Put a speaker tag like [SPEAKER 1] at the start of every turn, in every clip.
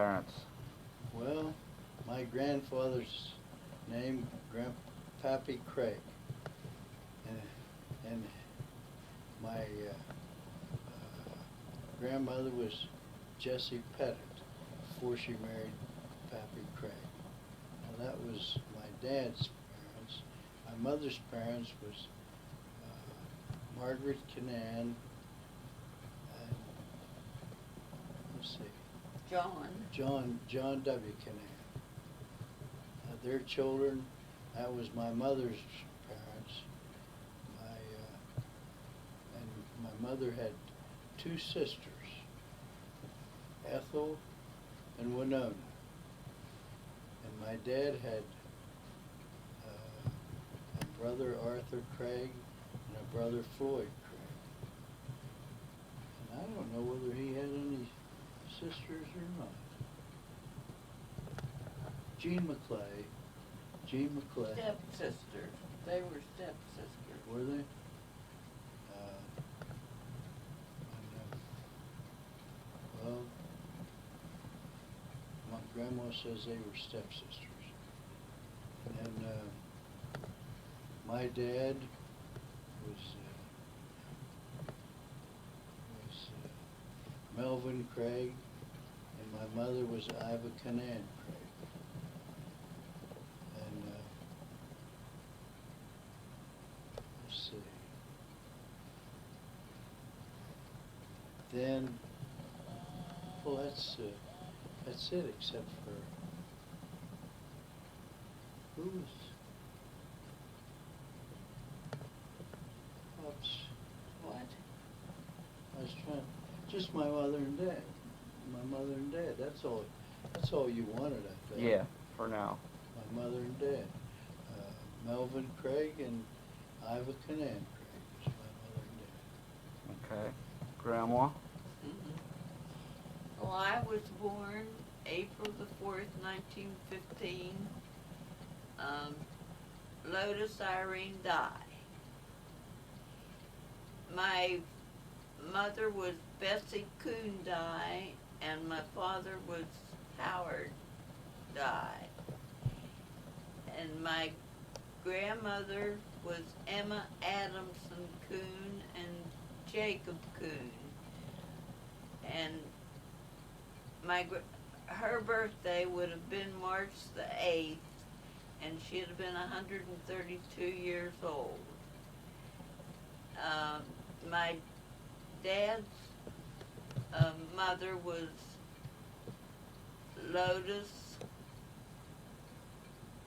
[SPEAKER 1] grandparents?
[SPEAKER 2] Well, my grandfather's name, Grandpappy Craig, and my grandmother was Jessie Pettit before she married Pappy Craig. Now that was my dad's parents. My mother's parents was Margaret Canaan and let's see, John W. Canaan. Their children, that was my mother's parents. And my mother had two sisters, Ethel and Winona. And my dad had a brother, Arthur Craig, and a brother, Floyd Craig. And I don't know whether he had any sisters or not. Jean McClay.
[SPEAKER 3] Stepsisters. They were stepsisters.
[SPEAKER 2] Were they? Well, my grandma says they were stepsisters. And my dad was Melvin Craig, and my mother was Iva Canaan Craig. And let's see. Then, well, that's it, except for who was? Oops.
[SPEAKER 3] What?
[SPEAKER 2] I was trying. Just my mother and dad. My mother and dad. That's all. That's all you wanted, I think.
[SPEAKER 1] Yeah, for now.
[SPEAKER 2] My mother and dad. Melvin Craig and Iva Canaan Craig is my mother and dad.
[SPEAKER 1] Okay. Grandma?
[SPEAKER 3] Well, I was born April the 4th, 1915. Lotus Irene Dye. My mother was Bessie Coon Dye, and my father was Howard Dye. And my grandmother was Emma Adamson Coon and Jacob Coon. And her birthday would have been March the 8th, and she'd have been 132 years old. My dad's mother was Lotus.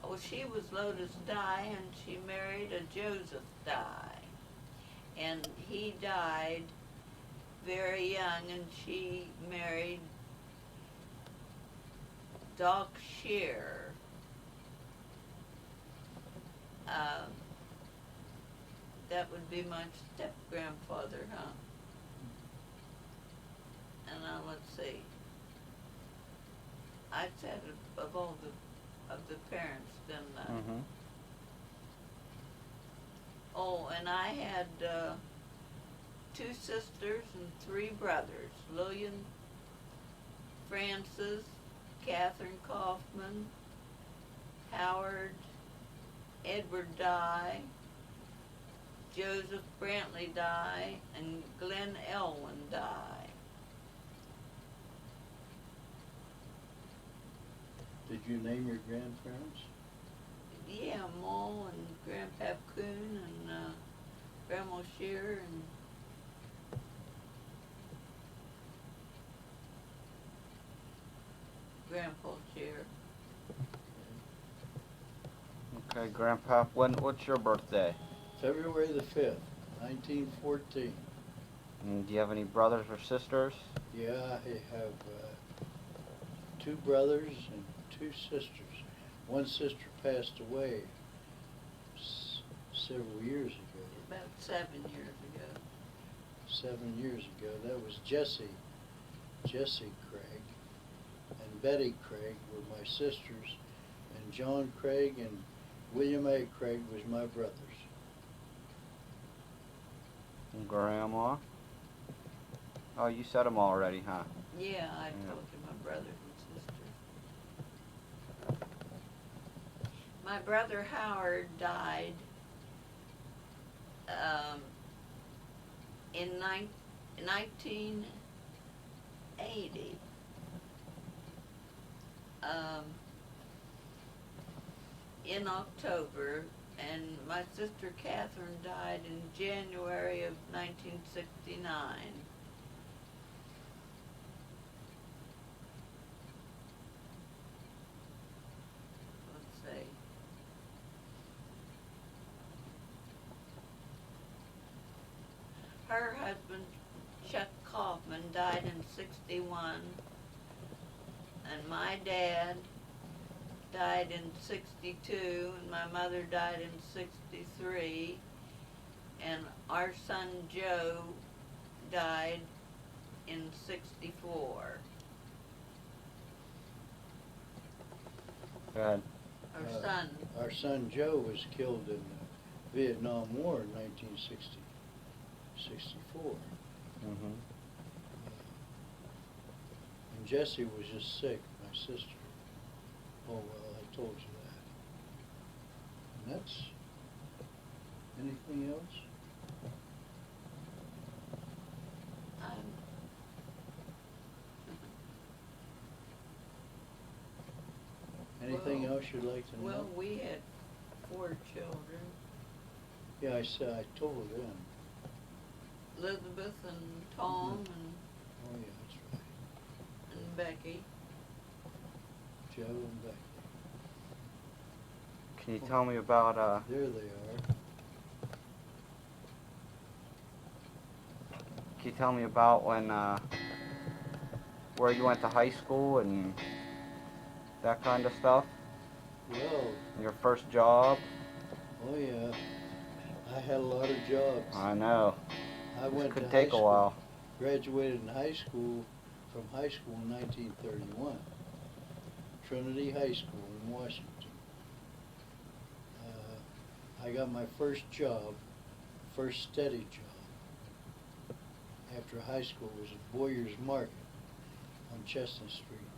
[SPEAKER 3] Oh, she was Lotus Dye, and she married a Joseph Dye. And he died very young, and she married Doc Shear. That would be my step-grandfather, huh? And now let's see. I said of all of the parents, didn't I?
[SPEAKER 1] Mm-hmm.
[SPEAKER 3] Oh, and I had 2 sisters and 3 brothers. Lillian Francis, Catherine Kaufman, Howard, Edward Dye, Joseph Brantley Dye, and Glenn Elwin Dye.
[SPEAKER 2] Did you name your grandparents?
[SPEAKER 3] Yeah, Ma and Grandpap Coon and Grandma Shear and Grandpa Shear.
[SPEAKER 1] Okay, Grandpa, what's your birthday?
[SPEAKER 2] February the 5th, 1914.
[SPEAKER 1] And do you have any brothers or sisters?
[SPEAKER 2] Yeah, I have 2 brothers and 2 sisters. One sister passed away several years ago.
[SPEAKER 3] About 7 years ago.
[SPEAKER 2] 7 years ago. That was Jessie Craig, and Betty Craig were my sisters, and John Craig and William A. Craig was my brothers.
[SPEAKER 1] And Grandma? Oh, you said them already, huh?
[SPEAKER 3] Yeah, I told you my brothers and sisters. My brother Howard died in 1980. In October, and my sister Catherine died in January of 1969. Let's see. Her husband, Chuck Kaufman, died in 61, and my dad died in 62, and my mother died in 63, and our son Joe died in 64.
[SPEAKER 1] Go ahead.
[SPEAKER 2] Our son Joe was killed in the Vietnam War in 1964.
[SPEAKER 1] Mm-hmm.
[SPEAKER 2] And Jessie was just sick, my sister. Oh, well, I told you that. And that's... Anything else? Anything else you'd like to know?
[SPEAKER 3] Well, we had 4 children.
[SPEAKER 2] Yeah, I told them.
[SPEAKER 3] Elizabeth and Tom and,
[SPEAKER 2] Oh, yeah, that's right.
[SPEAKER 3] and Becky.
[SPEAKER 2] Joe and Becky.
[SPEAKER 1] Can you tell me about
[SPEAKER 2] There they are.
[SPEAKER 1] Can you tell me about when where you went to high school and that kind of stuff?
[SPEAKER 2] Well,
[SPEAKER 1] Your first job?
[SPEAKER 2] oh yeah, I had a lot of jobs.
[SPEAKER 1] I know.
[SPEAKER 2] I went
[SPEAKER 1] Could
[SPEAKER 2] to
[SPEAKER 1] take
[SPEAKER 2] high
[SPEAKER 1] a
[SPEAKER 2] school,
[SPEAKER 1] while.
[SPEAKER 2] graduated in high school, from high school in 1931. Trinity High School in Washington. I got my first job, first steady job, after high school was at Boyer's Market on Chestnut Street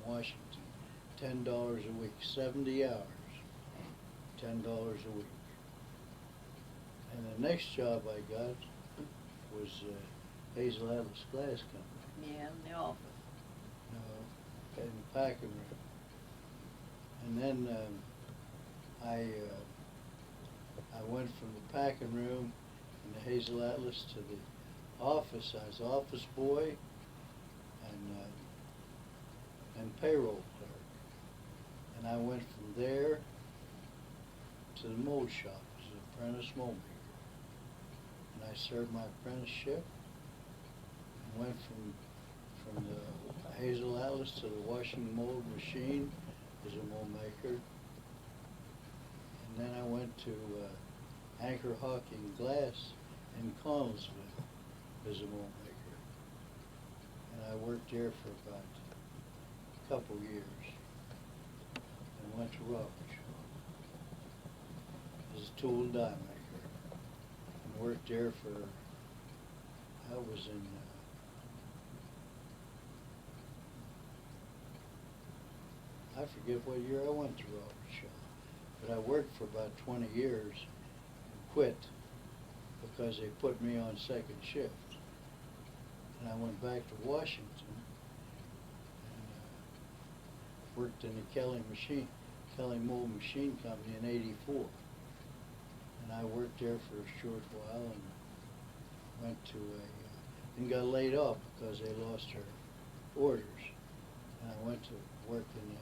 [SPEAKER 2] in Washington. $10 a week, 70 hours, $10 a week. And the next job I got was Hazel Atlas Glass Company.
[SPEAKER 3] Yeah, in the office.
[SPEAKER 2] In the packing room. And then I went from the packing room in the Hazel Atlas to the office. I was office boy and payroll clerk. And I went from there to the mold shop as an apprentice mold maker. And I served my apprenticeship and went from the Hazel Atlas to the washing mold machine as a mold maker. And then I went to Anchor Hawking Glass in Connellsville as a mold maker. And I worked there for about a couple years. And went to Robertshaw as a tool and die maker. And worked there for, I was in I forget what year I went to Robertshaw, but I worked for about 20 years and quit because they put me on second shift. And I went back to Washington and worked in the Kelly Mold Machine Company in '84. And I worked there for a short while and went to and got laid off because they lost their orders. And I went to work in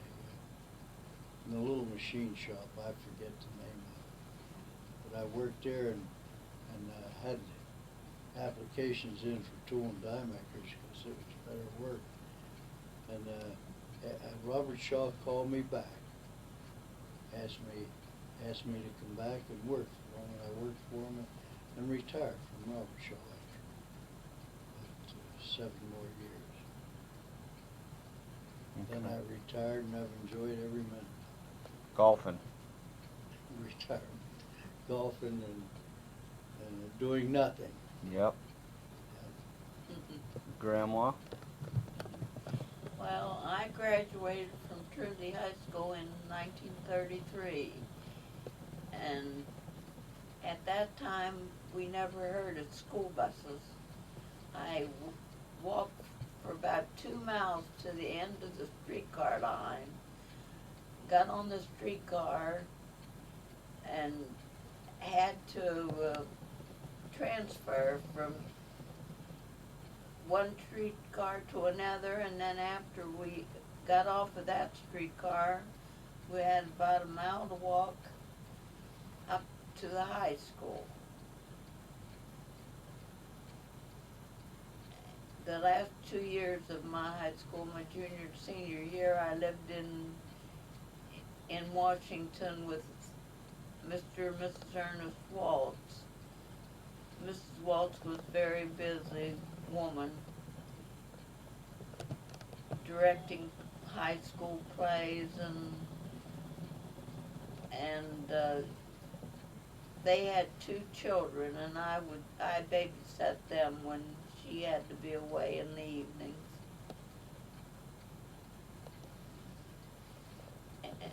[SPEAKER 2] a little machine shop, I forget the name of it. But I worked there and had applications in for tool and die makers because it was better work. And Robert Shaw called me back, asked me to come back and work for him, and I worked for him and retired from Robert Shaw after about 7 more years.
[SPEAKER 1] Okay.
[SPEAKER 2] Then I retired and I've enjoyed every minute.
[SPEAKER 1] Golfing.
[SPEAKER 2] Retirement, golfing and doing nothing.
[SPEAKER 1] Yep. Grandma?
[SPEAKER 3] Well, I graduated from Trinity High School in 1933, And at that time, we never heard of school buses. I walked for about 2 miles to the end of the streetcar line, got on the streetcar, and had to transfer from one streetcar to another, and then after we got off of that streetcar, we had about a mile to walk up to the high school. The last 2 years of my high school, my junior and senior year, I lived in Washington with Mr. and Mrs. Ernest Waltz. Mrs. Waltz was a very busy woman, directing high school plays, and they had 2 children, and I babysat them when she had to be away in the evenings.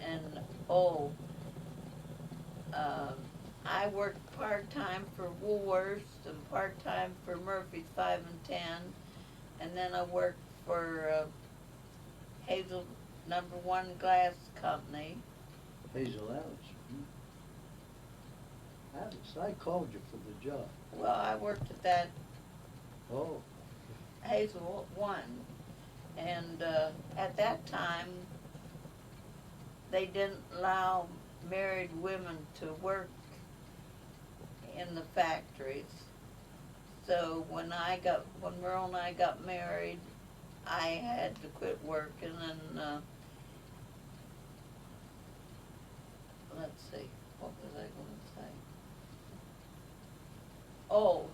[SPEAKER 3] And I worked part-time for Woolworths and part-time for Murphy's 5 and 10, and then I worked for Hazel #1 Glass Company.
[SPEAKER 2] Hazel Alice. Alice, I called you for the job.
[SPEAKER 3] Well, I worked at that
[SPEAKER 2] Oh.
[SPEAKER 3] Hazel 1, and at that time, they didn't allow married women to work in the factories. So when Merle and I got married, I had to quit working, and let's see, what was I going to say? Oh,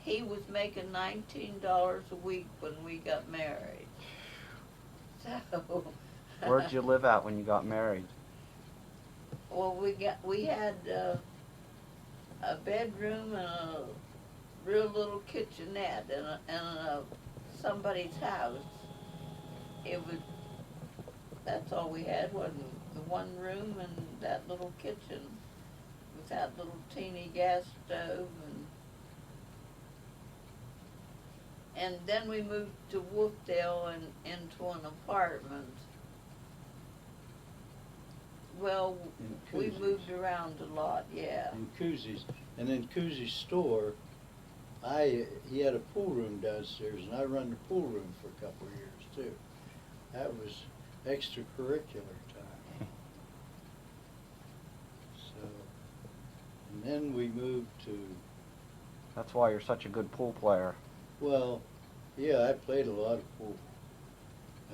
[SPEAKER 3] he was making $19 a week when we got married. So.
[SPEAKER 1] Where'd you live at when you got married?
[SPEAKER 3] Well, we had a bedroom and a real little kitchenette in somebody's house. That's all we had, wasn't it? The one room and that little kitchen with that little teeny gas stove, and then we moved to Wolfdale and into an apartment. Well, we moved around a lot, yeah.
[SPEAKER 2] In Cousie's, and in Cousie's store, he had a pool room downstairs, and I run the pool room for a couple of years too. That was extracurricular time. So, and then we moved to.
[SPEAKER 1] That's why you're such a good pool player.
[SPEAKER 2] Well, yeah, I played a lot of pool,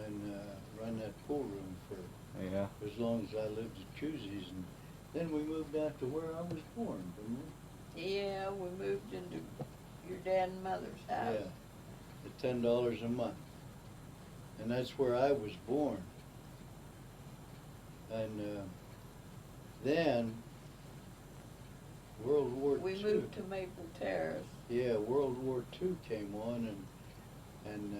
[SPEAKER 2] and run that pool room for.
[SPEAKER 1] Yeah.
[SPEAKER 2] As long as I lived at Cousie's, and then we moved out to where I was born, didn't we?
[SPEAKER 3] Yeah, we moved into your dad and mother's house.
[SPEAKER 2] Yeah, at $10 a month, and that's where I was born. And then World War II.
[SPEAKER 3] We moved to Maple Terrace.
[SPEAKER 2] Yeah, World War II came on, and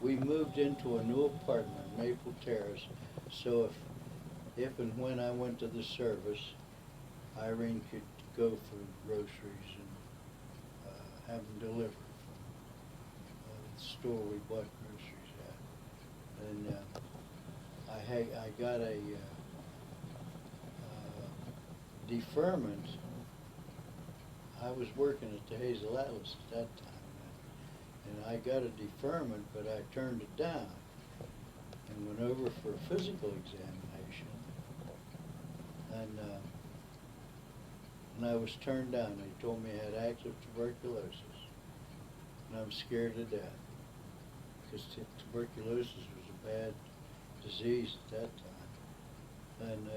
[SPEAKER 2] we moved into a new apartment, Maple Terrace, so if and when I went to the service, Irene could go for groceries and have them delivered from the store we bought groceries at. And I got a deferment. I was working at the Hazel Atlas at that time. And I got a deferment, but I turned it down and went over for a physical examination. And I was turned down. They told me I had active tuberculosis. And I'm scared to death because tuberculosis was a bad disease at that time. And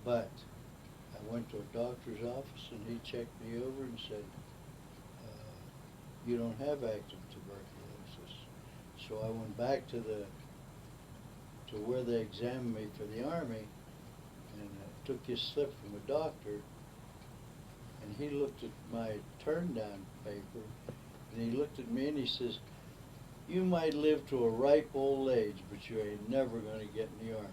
[SPEAKER 2] but I went to a doctor's office, and he checked me over and said, you don't have active tuberculosis. So I went back to where they examined me for the Army, and took this slip from a doctor, and he looked at my turn down paper, and he looked at me and he says, you might live to a ripe old age, but you ain't never gonna get in the Army.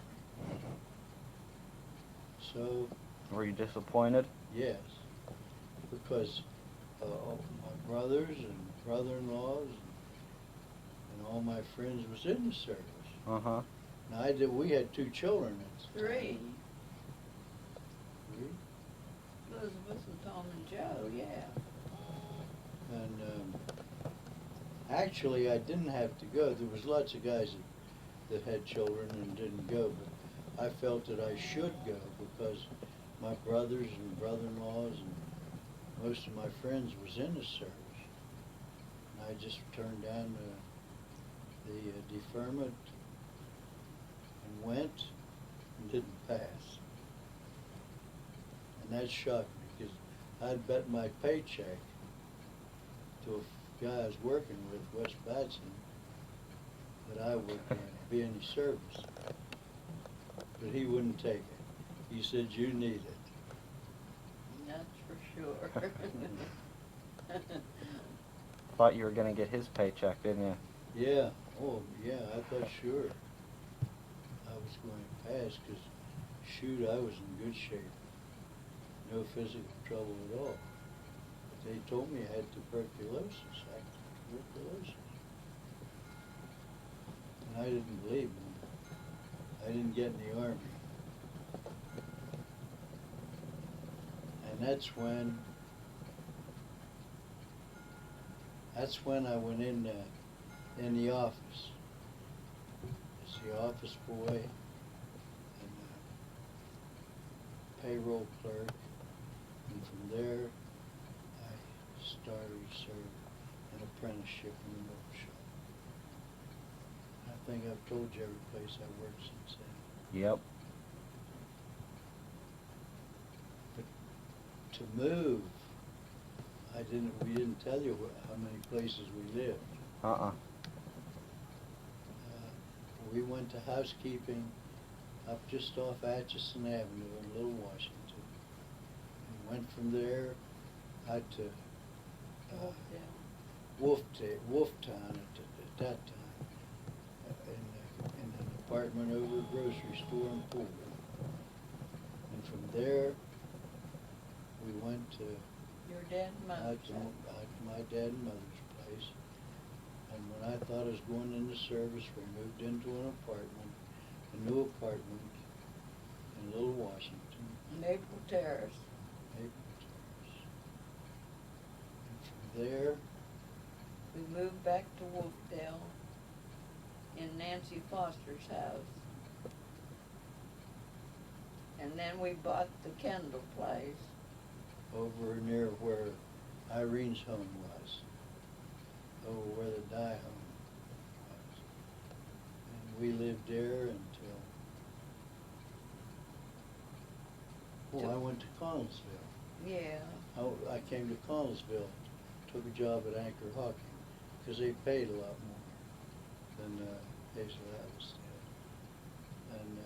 [SPEAKER 2] so,
[SPEAKER 1] Were you disappointed?
[SPEAKER 2] yes, because all my brothers and brother-in-laws and all my friends was in the service.
[SPEAKER 1] Uh-huh.
[SPEAKER 2] Now, we had 2 children at the time.
[SPEAKER 3] Three.
[SPEAKER 2] 3.
[SPEAKER 3] Elizabeth and Tom and Joe, yeah.
[SPEAKER 2] And actually, I didn't have to go. There was lots of guys that had children and didn't go, but I felt that I should go because my brothers and brother-in-laws and most of my friends was in the service. And I just turned down the deferment and went and didn't pass. And that shocked me because I'd bet my paycheck to a guy I was working with, Wes Batson, that I would be in the service. But he wouldn't take it. He said, "You need it."
[SPEAKER 3] That's for sure.
[SPEAKER 1] Thought you were gonna get his paycheck, didn't you?
[SPEAKER 2] Yeah, oh, yeah, I thought sure I was going to pass because, shoot, I was in good shape. No physical trouble at all. But they told me I had tuberculosis. I had tuberculosis. And I didn't believe them. I didn't get in the Army. And that's when I went in the office. As the office boy and payroll clerk. And from there, I started to serve an apprenticeship in the milk shop. I think I've told you every place I worked since then.
[SPEAKER 1] Yep.
[SPEAKER 2] But to move, we didn't tell you how many places we lived.
[SPEAKER 1] Uh-uh.
[SPEAKER 2] We went to housekeeping up just off Atchison Avenue in Little Washington. And went from there out to Wolftown at that time, in an apartment over a grocery store in Poole. And from there, we went to
[SPEAKER 3] Your dad and mother.
[SPEAKER 2] out to my dad and mother's place. And when I thought I was going into service, we moved into an apartment, a new apartment in Little Washington.
[SPEAKER 3] Maple Terrace.
[SPEAKER 2] Maple Terrace. And from there,
[SPEAKER 3] We moved back to Wolfdale in Nancy Foster's house. And then we bought the Kendall place.
[SPEAKER 2] over near where Irene's home was, over where the Dye home was. And we lived there until, I went to Connellsville.
[SPEAKER 3] Yeah.
[SPEAKER 2] I came to Connellsville, took a job at Anchor Hawking, because they paid a lot more than Hazel Atlas did. And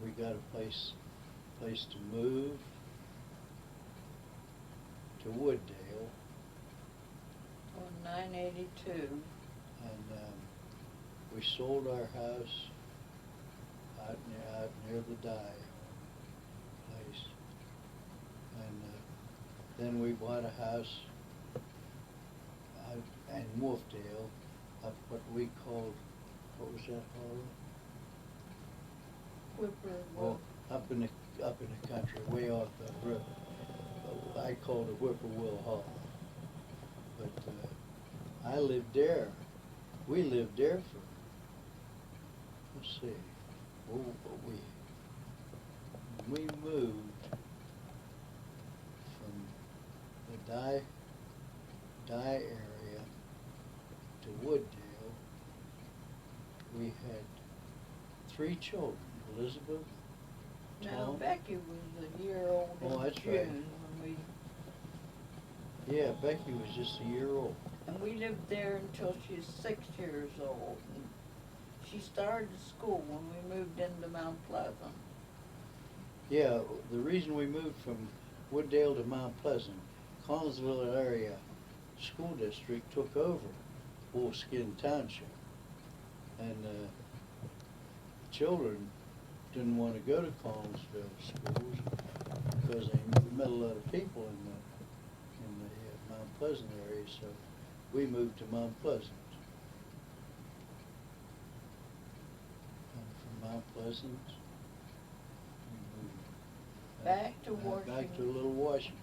[SPEAKER 2] we got a place to move to Wooddale.
[SPEAKER 3] On 982.
[SPEAKER 2] And we sold our house out near the Dye place. And then we bought a house out in Wolfdale, up what we called, what was that called?
[SPEAKER 3] Whippoorwill.
[SPEAKER 2] Up in the country, way off the river. I called it Whippoorwill Hall. But I lived there. We lived there for, let's see, we moved from the Dye area to Wooddale. We had 3 children, Elizabeth,
[SPEAKER 3] No,
[SPEAKER 2] Tom.
[SPEAKER 3] Becky was a year old
[SPEAKER 2] Oh,
[SPEAKER 3] in
[SPEAKER 2] that's
[SPEAKER 3] June
[SPEAKER 2] right.
[SPEAKER 3] when
[SPEAKER 2] Yeah, Becky was just a year old.
[SPEAKER 3] and we lived there until she was 6 years old. And she started school when we moved into Mount Pleasant.
[SPEAKER 2] Yeah, the reason we moved from Wooddale to Mount Pleasant, Connellsville area school district took over Wolfskin Township. And children didn't want to go to Collinsville schools because they met a lot of people in the Mount Pleasant area, so we moved to Mount Pleasant. And from Mount Pleasant, we moved
[SPEAKER 3] Back to
[SPEAKER 2] back to
[SPEAKER 3] Washington.
[SPEAKER 2] Little Washington.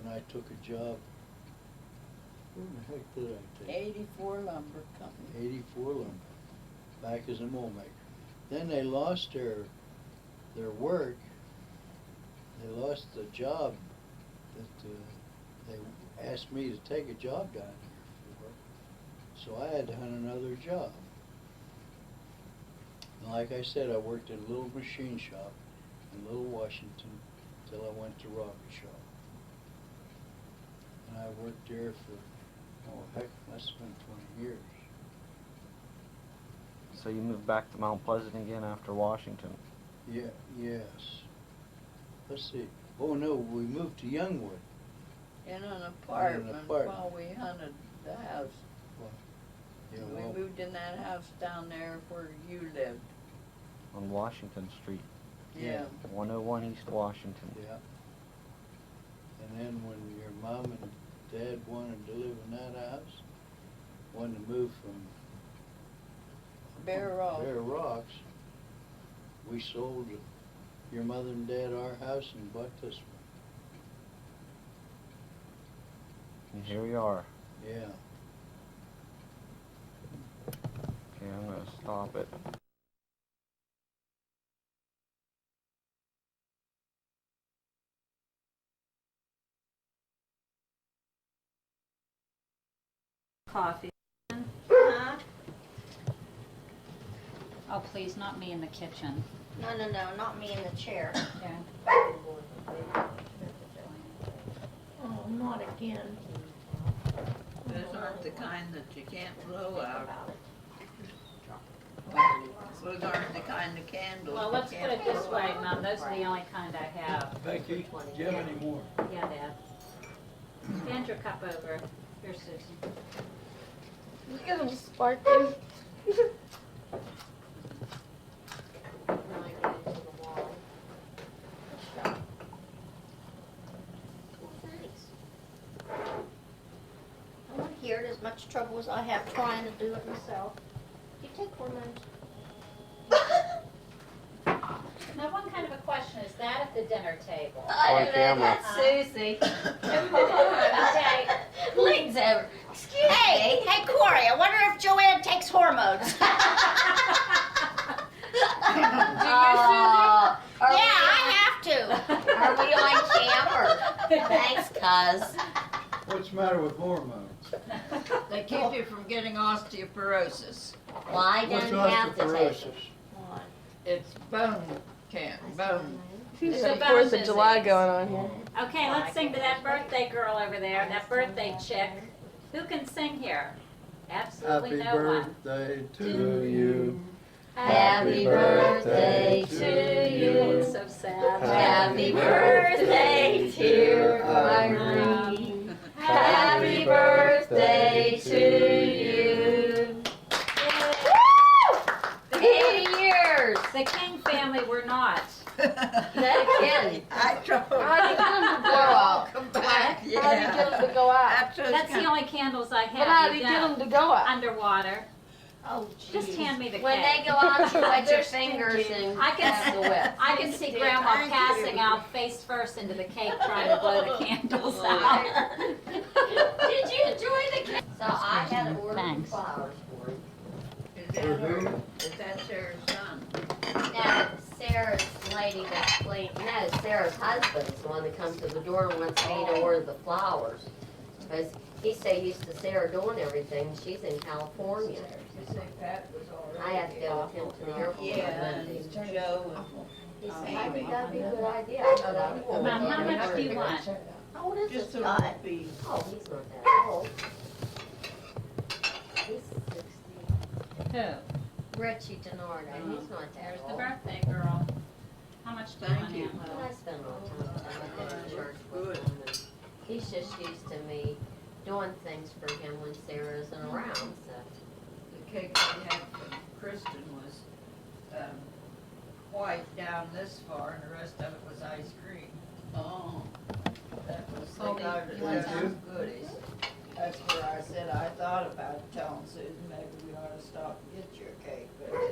[SPEAKER 2] When I took a job, where the heck did I take?
[SPEAKER 3] 84 Lumber Company.
[SPEAKER 2] 84 Lumber, back as a mold maker. Then they lost their work. They lost the job that they asked me to take a job down here for. So I had to hunt another job. And like I said, I worked in a little machine shop in Little Washington till I went to Robbie Shaw. And I worked there for, oh heck, that's been 20 years.
[SPEAKER 1] So you moved back to Mount Pleasant again after Washington?
[SPEAKER 2] Yeah, yes. Let's see. Oh no, we moved to Youngwood.
[SPEAKER 3] In an apartment
[SPEAKER 2] apartment.
[SPEAKER 3] while we hunted the house.
[SPEAKER 2] Yeah,
[SPEAKER 3] We
[SPEAKER 2] well,
[SPEAKER 3] moved in that house down there where you lived.
[SPEAKER 1] On Washington Street,
[SPEAKER 3] Yeah.
[SPEAKER 1] 101 East Washington.
[SPEAKER 2] yeah. And then when your mom and dad wanted to live in that house, wanted to move from
[SPEAKER 3] Bear Rock.
[SPEAKER 2] Bear Rocks, we sold your mother and dad our house and bought this one.
[SPEAKER 1] And here we are.
[SPEAKER 2] Yeah.
[SPEAKER 1] Okay, I'm gonna stop it.
[SPEAKER 4] Coffee.
[SPEAKER 5] Huh?
[SPEAKER 4] Oh, please, not me in the kitchen.
[SPEAKER 5] No, not me in the chair.
[SPEAKER 4] Yeah.
[SPEAKER 5] Oh, not again.
[SPEAKER 3] Those aren't the kind that you can't blow out. Those aren't the kind of candles.
[SPEAKER 4] Well,
[SPEAKER 3] you
[SPEAKER 4] let's put
[SPEAKER 3] can't
[SPEAKER 4] it this
[SPEAKER 3] blow
[SPEAKER 4] way,
[SPEAKER 3] out.
[SPEAKER 4] Mom, those are the only kind I have.
[SPEAKER 2] Becky, do you have any more?
[SPEAKER 4] Yeah, Dad. Stand your cup over. Here, Susan.
[SPEAKER 5] Look at them sparking. I want to hear it as much trouble as I have trying to do it myself. You take hormones.
[SPEAKER 4] Now, one kind of a question, is that at the dinner table?
[SPEAKER 1] On camera.
[SPEAKER 5] Susie.
[SPEAKER 4] Okay.
[SPEAKER 5] Leans over. Excuse me. Hey, Corey, I wonder if Joanne takes hormones. Yeah, I have to. Are we on camera? Thanks, cuz.
[SPEAKER 2] What's the matter with hormones?
[SPEAKER 3] They keep you from getting osteoporosis.
[SPEAKER 5] Well, I
[SPEAKER 2] What's
[SPEAKER 5] don't have to take
[SPEAKER 2] osteoporosis?
[SPEAKER 5] it.
[SPEAKER 3] It's bone bone.
[SPEAKER 4] It's
[SPEAKER 6] Some
[SPEAKER 4] a
[SPEAKER 6] 4th
[SPEAKER 4] bone
[SPEAKER 6] of July
[SPEAKER 4] disease.
[SPEAKER 6] going on here.
[SPEAKER 4] Okay, let's sing to that birthday girl over there, that birthday chick. Who can sing here? Absolutely
[SPEAKER 2] Happy
[SPEAKER 4] no one.
[SPEAKER 2] birthday to you.
[SPEAKER 5] Happy birthday to you.
[SPEAKER 4] So sad.
[SPEAKER 5] Happy birthday, dear Irene. Happy birthday to you. Woo! 80 years.
[SPEAKER 4] The King family were not.
[SPEAKER 5] That kid.
[SPEAKER 3] I told
[SPEAKER 6] How do you get them to go out?
[SPEAKER 3] Come back.
[SPEAKER 6] How do you get them to go out?
[SPEAKER 4] That's the only candles I have.
[SPEAKER 6] But how do
[SPEAKER 4] You
[SPEAKER 6] you get
[SPEAKER 4] don't.
[SPEAKER 6] them to go out?
[SPEAKER 4] Underwater.
[SPEAKER 5] Oh,
[SPEAKER 4] Just hand me the
[SPEAKER 5] When
[SPEAKER 4] cake.
[SPEAKER 5] they go out, you wet your
[SPEAKER 3] They're
[SPEAKER 5] fingers
[SPEAKER 3] stinky.
[SPEAKER 5] and
[SPEAKER 4] I can
[SPEAKER 5] pass the whip.
[SPEAKER 4] I can see Grandma
[SPEAKER 3] Thank
[SPEAKER 4] passing
[SPEAKER 3] you.
[SPEAKER 4] out face first into the cake trying to blow the candles out.
[SPEAKER 5] Did you enjoy the cake? So I had to order
[SPEAKER 4] Thanks.
[SPEAKER 5] flowers for him.
[SPEAKER 3] Is that her? Is that Sarah's son?
[SPEAKER 5] Now, Sarah's lady that's playing, no, Sarah's husband's the one that comes to the door and wants me to order the flowers. Because he's so used to Sarah doing everything, she's in California. I had to go with him to the airport on
[SPEAKER 3] Yeah,
[SPEAKER 5] Monday.
[SPEAKER 3] and Joe
[SPEAKER 5] He said, I think that'd be a good idea. I said, I will.
[SPEAKER 4] Mom, how much do you want?
[SPEAKER 5] How old is
[SPEAKER 3] just
[SPEAKER 5] this
[SPEAKER 3] a
[SPEAKER 5] guy?
[SPEAKER 3] little piece.
[SPEAKER 5] Oh, he's not that old. He's 60.
[SPEAKER 4] Who?
[SPEAKER 5] Richie Denardo, he's not that
[SPEAKER 4] There's the
[SPEAKER 5] old.
[SPEAKER 4] birthday girl. How much do you
[SPEAKER 3] Thank
[SPEAKER 4] want,
[SPEAKER 3] you.
[SPEAKER 4] Aunt
[SPEAKER 5] Well,
[SPEAKER 4] Lil?
[SPEAKER 5] I spend a lot of time with him. I've been in church
[SPEAKER 3] Good.
[SPEAKER 5] with him. And he's just used to me doing things for him when Sarah isn't around, so.
[SPEAKER 3] The cake I had from Kristen was
[SPEAKER 7] white down this far, and the rest of it was ice cream.
[SPEAKER 3] Oh,
[SPEAKER 7] That was,
[SPEAKER 6] Colby,
[SPEAKER 7] they got it
[SPEAKER 6] you want
[SPEAKER 7] as
[SPEAKER 6] some?
[SPEAKER 7] goodies. That's where I said, I thought about telling Susan, maybe we ought to stop and get you a cake.